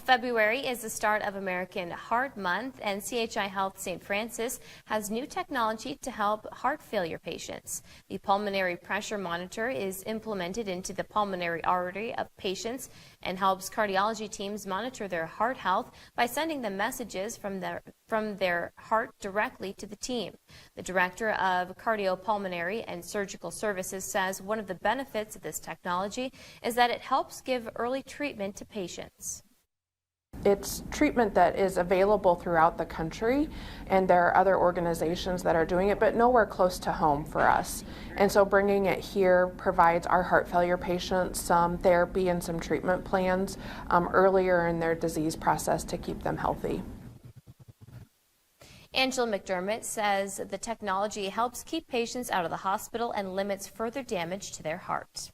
February is the start of American Heart Month, and CHI Health St. Francis has new technology to help heart failure patients. The Pulmonary Pressure Monitor is implemented into the pulmonary artery of patients and helps cardiology teams monitor their heart health by sending them messages from their heart directly to the team. The director of Cardiopulmonary and Surgical Services says one of the benefits of this technology is that it helps give early treatment to patients. It's treatment that is available throughout the country, and there are other organizations that are doing it, but nowhere close to home for us. And so bringing it here provides our heart failure patients some therapy and some treatment plans earlier in their disease process to keep them healthy. Angela McDermott says the technology helps keep patients out of the hospital and limits further damage to their heart.